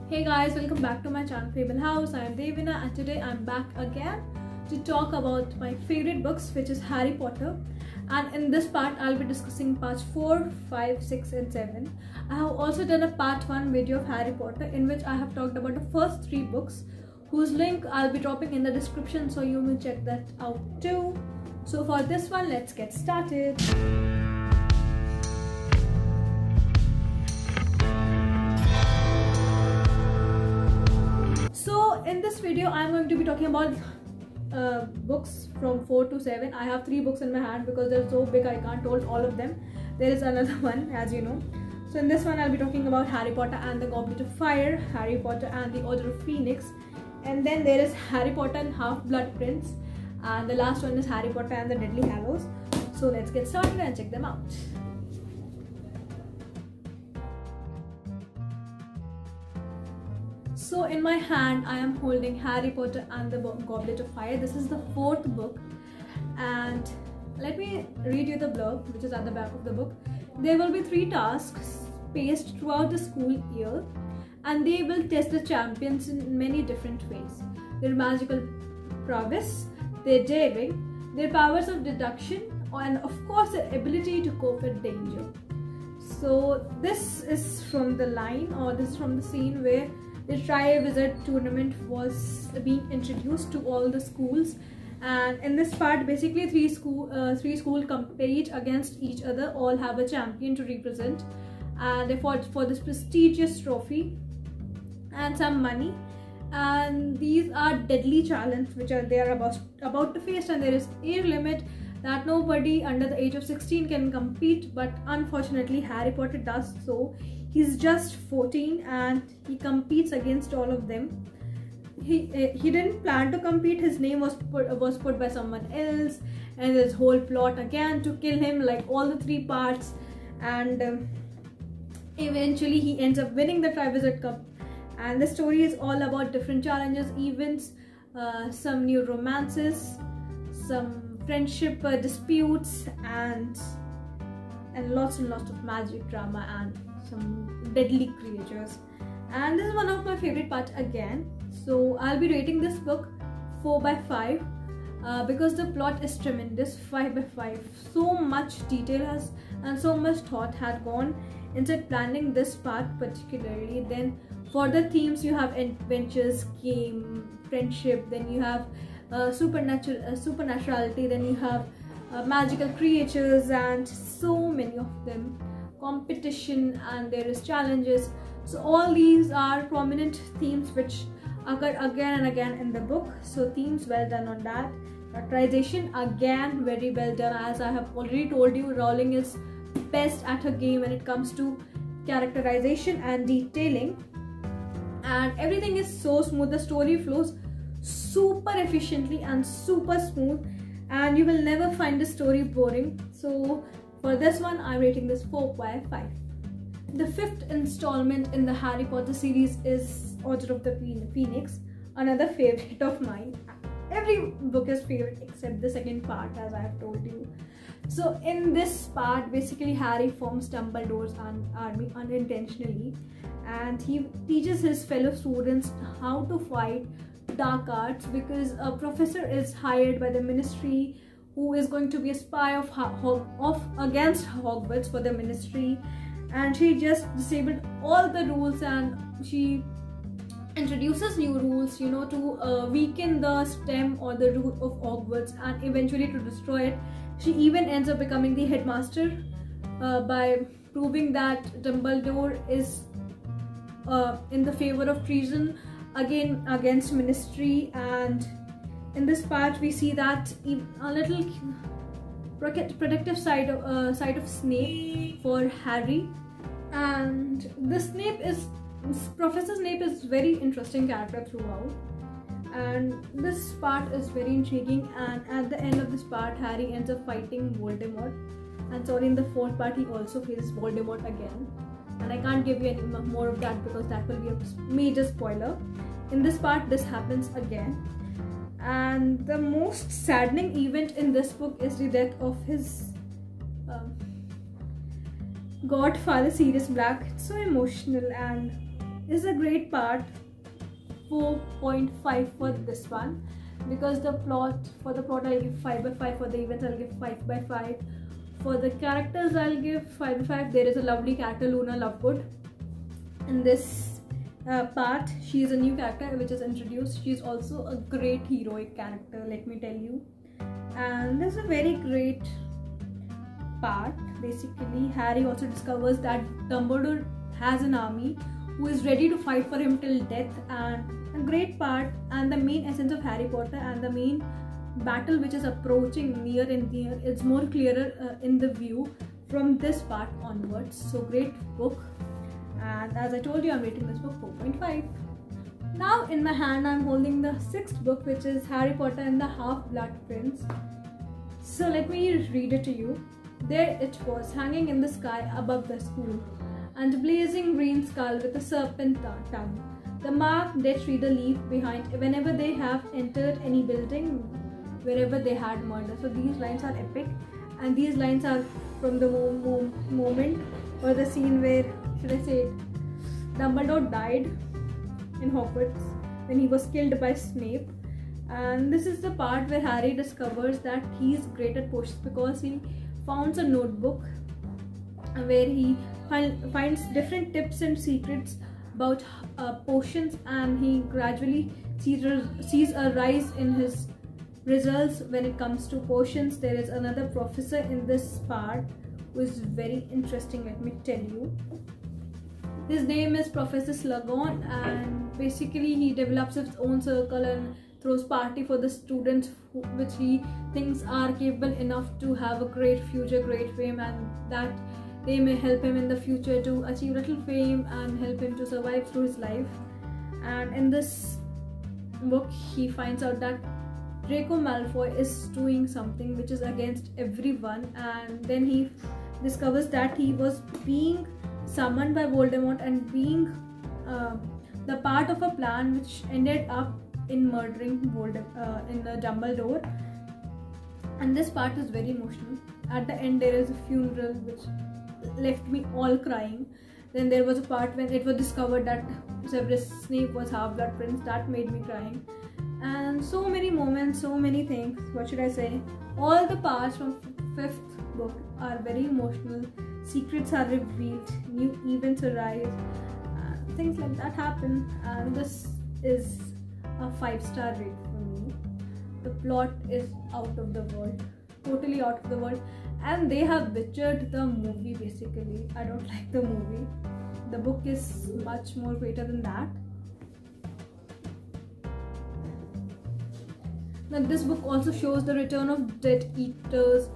Hey guys, welcome back to my channel Fable House. I am Devina and today I'm back again to talk about my favorite books, which is Harry Potter. And in this part I'll be discussing parts 4, 5, 6 and 7. I have also done a part 1 video of Harry Potter in which I have talked about the first 3 books, whose link I'll be dropping in the description, so you will check that out too. So for this one, let's get started. So in this video I'm going to be talking about books from 4 to 7. I have 3 books in my hand because they're so big I can't hold all of them. There is another one, as you know. So in this one I'll be talking about Harry Potter and the Goblet of Fire, Harry Potter and the Order of Phoenix, and then there is Harry Potter and Half-Blood Prince, and the last one is Harry Potter and the Deathly Hallows. So let's get started and check them out. So in my hand I am holding Harry Potter and the Goblet of Fire. This is the 4th book, and let me read you the blurb which is at the back of the book. There will be 3 tasks spaced throughout the school year, and they will test the champions in many different ways. Their magical prowess, their daring, their powers of deduction, and of course their ability to cope with danger. So this is from the line, or this is from the scene where the Triwizard Tournament was being introduced to all the schools, and in this part basically 3 schools compete against each other, all have a champion to represent, and they fought for this prestigious trophy and some money. And these are deadly challenges which they are about to face, and there is age limit that nobody under the age of 16 can compete, but unfortunately Harry Potter does so. He's just 14 and he competes against all of them. He didn't plan to compete. His name was put by someone else, and this whole plot again to kill him, like all the 3 parts, and eventually he ends up winning the Triwizard Cup. And the story is all about different challenges, events, some new romances, some friendship disputes, and lots and lots of magic, drama, and some deadly creatures. And this is one of my favorite parts again. So I'll be rating this book 4 by 5 because the plot is tremendous. 5 by 5. So much detail has and so much thought had gone inside planning this part particularly. Then for the themes you have adventures, game, friendship, then you have supernaturality, then you have magical creatures, and so many of them, competition, and there is challenges. So all these are prominent themes which occur again and again in the book. So themes well done on that. Characterization again very well done. As I have already told you, Rowling is best at her game when it comes to characterization and detailing, and everything is so smooth. The story flows super efficiently and super smooth, and you will never find the story boring. So for this one I'm rating this 4 by 5. The 5th installment in the Harry Potter series is Order of the Phoenix, another favorite of mine. Every book is favorite except the 2nd part, as I have told you. So in this part basically Harry forms Dumbledore's army unintentionally, and he teaches his fellow students how to fight dark arts because a professor is hired by the ministry who is going to be a spy against Hogwarts for the ministry, and she just disabled all the rules, and she introduces new rules, you know, to weaken the stem or the root of Hogwarts and eventually to destroy it. She even ends up becoming the headmaster by proving that Dumbledore is in the favor of treason again against ministry. And in this part we see that a little protective side of Snape for Harry, and Professor Snape is very interesting character throughout, and this part is very intriguing. And at the end of this part Harry ends up fighting Voldemort, and sorry, in the 4th part he also faces Voldemort again, and I can't give you any more of that because that will be a major spoiler. In this part this happens again, and the most saddening event in this book is the death of his godfather, Sirius Black. It's so emotional, and is a great part. 4.5 for this one, because the plot I'll give 5 by 5, for the events I'll give 5 by 5, for the characters I'll give 5 by 5. There is a lovely character, Luna Lovegood. In this part, she is a new character which is introduced. She is also a great heroic character, let me tell you. And this is a very great part. Basically, Harry also discovers that Dumbledore has an army who is ready to fight for him till death, and a great part, and the main essence of Harry Potter and the main battle which is approaching near and near is more clearer in the view from this part onwards. So great book, and as I told you, I'm rating this book 4.5. Now in my hand I'm holding the 6th book, which is Harry Potter and the Half-Blood Prince. So let me read it to you. There it was, hanging in the sky above the school, and a blazing green skull with a serpent tongue. The mark that reader leave behind whenever they have entered any building, wherever they had murder. So these lines are epic, and these lines are from the moment or the scene where, should I say it, Dumbledore died in Hogwarts when he was killed by Snape. And this is the part where Harry discovers that he is great at potions, because he founds a notebook where he finds different tips and secrets about potions, and he gradually sees a rise in his results when it comes to potions. There is another professor in this part who is very interesting, let me tell you. His name is Professor Slughorn, and basically he develops his own circle and throws party for the students which he thinks are capable enough to have a great future, great fame, and that they may help him in the future to achieve little fame and help him to survive through his life. And in this book he finds out that Draco Malfoy is doing something which is against everyone, and then he discovers that he was being summoned by Voldemort and being the part of a plan which ended up in murdering Dumbledore. And this part is very emotional. At the end there is a funeral which left me all crying. Then there was a part when it was discovered that Severus Snape was Half-Blood Prince. That made me crying. And so many moments, so many things. What should I say? All the parts from 5th book are very emotional. Secrets are revealed, new events arise, things like that happen, and this is a 5-star rate for me. The plot is out of the world, totally out of the world, and they have butchered the movie basically. I don't like the movie. The book is much more greater than that. Now this book also shows the return of Death Eaters.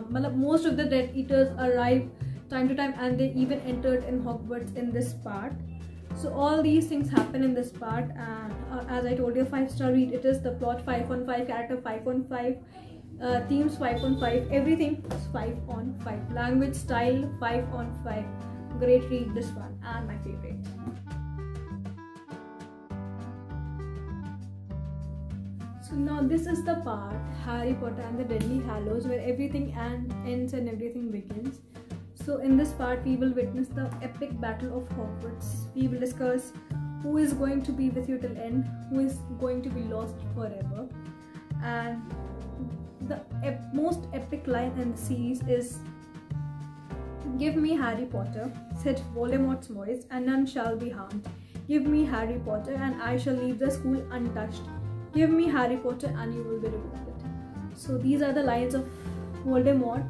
Most of the Death Eaters arrive time to time, and they even entered in Hogwarts in this part. So all these things happen in this part, and as I told you, 5-star read it is. The plot 5 on 5, character 5 on 5, themes 5 on 5, everything is 5 on 5, language style 5 on 5. Great read, this one, and my favorite. So now this is the part, Harry Potter and the Deathly Hallows, where everything ends and everything begins. So in this part we will witness the epic battle of Hogwarts. We will discuss who is going to be with you till end, who is going to be lost forever. And the most epic line in the series is, "Give me Harry Potter," said Voldemort's voice, "and none shall be harmed. Give me Harry Potter and I shall leave the school untouched. Give me Harry Potter and you will be rewarded." So these are the lines of Voldemort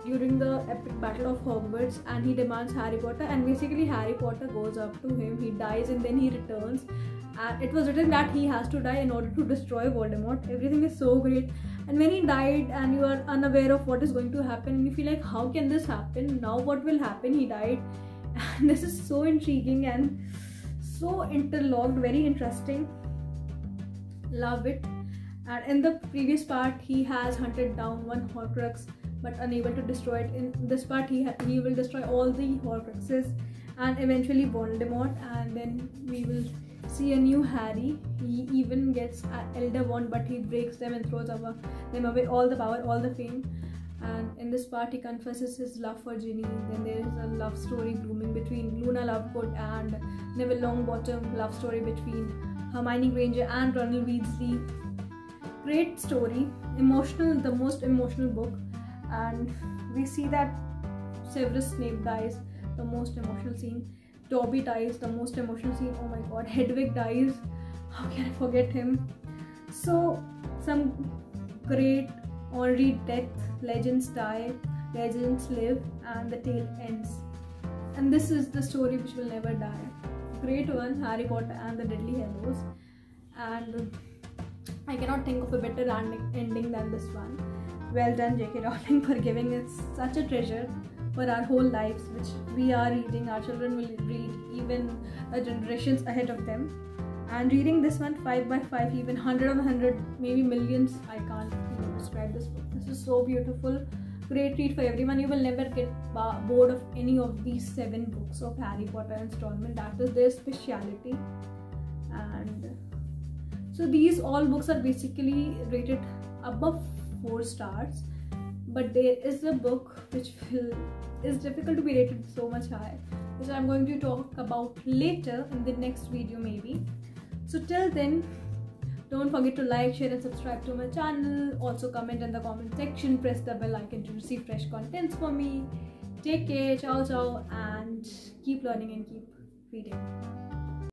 during the epic battle of Hogwarts, and he demands Harry Potter, and basically Harry Potter goes up to him, he dies, and then he returns, and it was written that he has to die in order to destroy Voldemort. Everything is so great, and when he died and you are unaware of what is going to happen, and you feel like, how can this happen? Now what will happen? He died, and this is so intriguing and so interlocked, very interesting. Love it. And in the previous part he has hunted down one Horcrux but unable to destroy it. In this part he will destroy all the Horcruxes and eventually Voldemort, and then we will see a new Harry. He even gets an Elder Wand, but he breaks them and throws them away, all the power, all the fame. and in this part he confesses his love for Ginny. Then there is a love story blooming between Luna Lovegood and Neville Longbottom, love story between Hermione Granger and Ronald Weasley. Great story, emotional, the most emotional book, and we see that Severus Snape dies, the most emotional scene. Dobby dies, the most emotional scene. Oh my god, Hedwig dies, how can I forget him? So some great ornery death, legends die, legends live, and the tale ends. And this is the story which will never die. Great one, Harry Potter and the Deadly Hallows. And I cannot think of a better ending than this one. Well done, J.K. Rowling, for giving us such a treasure for our whole lives, which we are reading, our children will read, even the generations ahead of them. And reading this one 5 by 5, even 100 on 100, maybe millions, I can't even describe this book. This is so beautiful. Great read for everyone. You will never get bored of any of these 7 books of Harry Potter installment. That is their speciality. And so these all books are basically rated above 4 stars, but there is a book which is difficult to be rated so much high, which I'm going to talk about later in the next video maybe. So till then, don't forget to like, share and subscribe to my channel. Also comment in the comment section, press the bell icon to receive fresh contents for me. Take care, ciao ciao, and keep learning and keep reading.